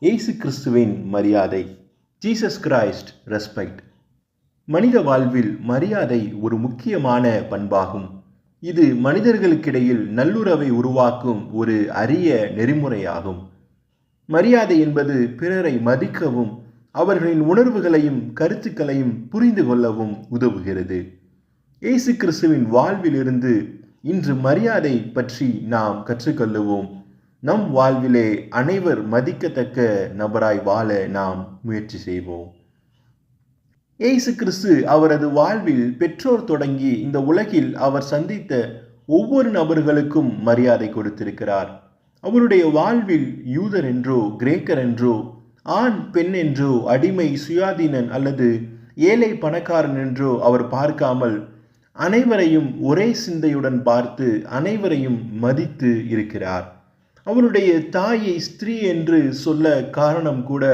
இயேசு கிறிஸ்துவின் மரியாதை. Jesus Christ respect. மனித வாழ்வில் மரியாதை ஒரு முக்கியமான பண்பாகும். இது மனிதர்களுக்கிடையில் நல்லுறவை உருவாக்கும் ஒரு அரிய நெறிமுறையாகும். மரியாதை என்பது பிறரை மதிக்கவும் அவர்களின் உணர்வுகளையும் கருத்துக்களையும் புரிந்து கொள்ளவும் உதவுகிறது. இயேசு கிறிஸ்துவின் வாழ்விலிருந்து இன்று மரியாதை பற்றி நாம் கற்றுக்கொள்ளுவோம். நம் வாழ்விலே அனைவர் மதிக்கத்தக்க நபராய் வாழ நாம் முயற்சி செய்வோம். இயேசு கிறிஸ்து அவரது வாழ்வில் பெற்றோர் தொடங்கி இந்த உலகில் அவர் சந்தித்த ஒவ்வொரு நபர்களுக்கும் மரியாதை கொடுத்திருக்கிறார். அவருடைய வாழ்வில் யூதர் என்றோ கிரேக்கர் என்றோ ஆண் பெண் என்றோ அடிமை சுயாதீனன் அல்லது ஏழை பணக்காரன் என்றோ அவர் பார்க்காமல் அனைவரையும் ஒரே சிந்தையுடன் பார்த்து அனைவரையும் மதித்து இருக்கிறார். அவருடைய தாயை ஸ்திரீ என்று சொல்ல காரணம் கூட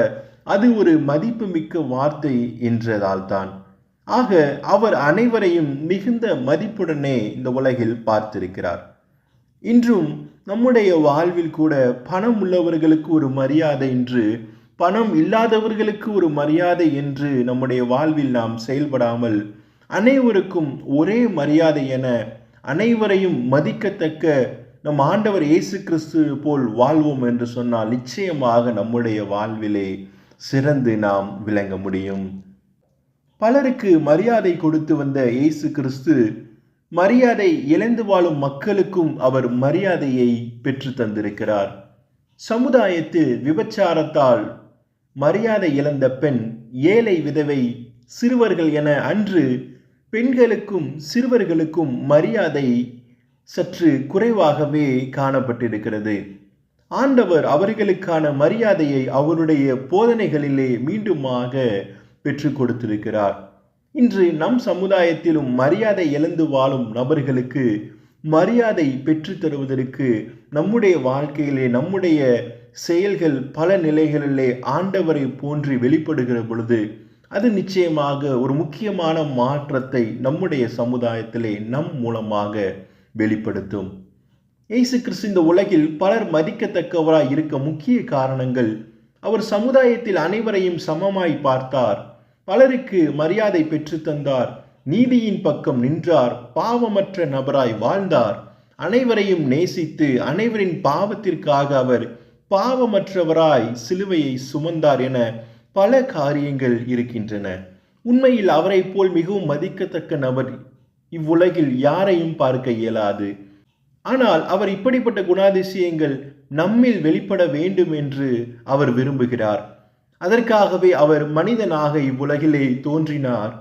அது ஒரு மதிப்புமிக்க வார்த்தை என்றதால் தான். ஆக அவர் அனைவரையும் மிகுந்த மதிப்புடனே இந்த உலகில் பார்த்திருக்கிறார். இன்றும் நம்முடைய வாழ்வில் கூட பணம் உள்ளவர்களுக்கு ஒரு மரியாதை என்று, பணம் இல்லாதவர்களுக்கு ஒரு மரியாதை என்று நம்முடைய வாழ்வில் நாம் செயல்படாமல் அனைவருக்கும் ஒரே மரியாதை என அனைவரையும் மதிக்கத்தக்க நம் ஆண்டவர் இயேசு கிறிஸ்து போல் வாழ்வோம் என்று சொன்னால் நிச்சயமாக நம்முடைய வாழ்விலே சிறந்து நாம் விளங்க முடியும். பலருக்கு மரியாதை கொடுத்து வந்த இயேசு கிறிஸ்து மரியாதை இழந்து வாழும் மக்களுக்கும் அவர் மரியாதையை பெற்று தந்திருக்கிறார். சமுதாயத்தில் விபச்சாரத்தால் மரியாதை இழந்த பெண், ஏழை விதவை, சிறுவர்கள் என அன்று பெண்களுக்கும் சிறுவர்களுக்கும் மரியாதை சற்று குறைவாகவே காணப்பட்டிருக்கிறது. ஆண்டவர் அவர்களுக்கான மரியாதையை அவருடைய போதனைகளிலே மீண்டுமாக பெற்றுக் கொடுத்திருக்கிறார். இன்று நம் சமுதாயத்திலும் மரியாதை இழந்து வாழும் நபர்களுக்கு மரியாதை பெற்று தருவதற்கு நம்முடைய வாழ்க்கையிலே நம்முடைய செயல்கள் பல நிலைகளிலே ஆண்டவரை போன்று வெளிப்படுகிற பொழுது அது நிச்சயமாக ஒரு முக்கியமான மாற்றத்தை நம்முடைய சமுதாயத்திலே நம் மூலமாக வெளிப்படுத்தும். இயேசு கிறிஸ்து இந்த உலகில் பலர் மதிக்கத்தக்கவராய் இருக்க முக்கிய காரணங்கள், அவர் சமுதாயத்தில் அனைவரையும் சமமாய் பார்த்தார், பலருக்கு மரியாதை பெற்று தந்தார், நீதியின் பக்கம் நின்றார், பாவமற்ற நபராய் வாழ்ந்தார், அனைவரையும் நேசித்து அனைவரின் பாவத்திற்காக அவர் பாவமற்றவராய் சிலுவையை சுமந்தார் என பல காரியங்கள் இருக்கின்றன. உண்மையில் அவரை போல் மிகவும் மதிக்கத்தக்க நபர் இவ்வுலகில் யாரையும் பார்க்க இயலாது. ஆனால் அவர் இப்படிப்பட்ட குணாதிசயங்கள் நம்மில் வெளிப்பட வேண்டும் என்று அவர் விரும்புகிறார். அதற்காகவே அவர் மனிதனாக இவ்வுலகிலே தோன்றினார்.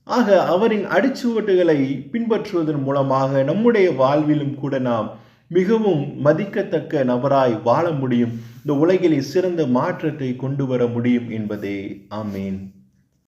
ஆக அவரின் அடிச்சுவட்டுகளை பின்பற்றுவதன் மூலமாக நம்முடைய வாழ்விலும் கூட நாம் மிகவும் மதிக்கத்தக்க நபராய் வாழ முடியும். இந்த உலகிலே சிறந்த மாற்றத்தை கொண்டு வர முடியும் என்பதே ஆமேன்.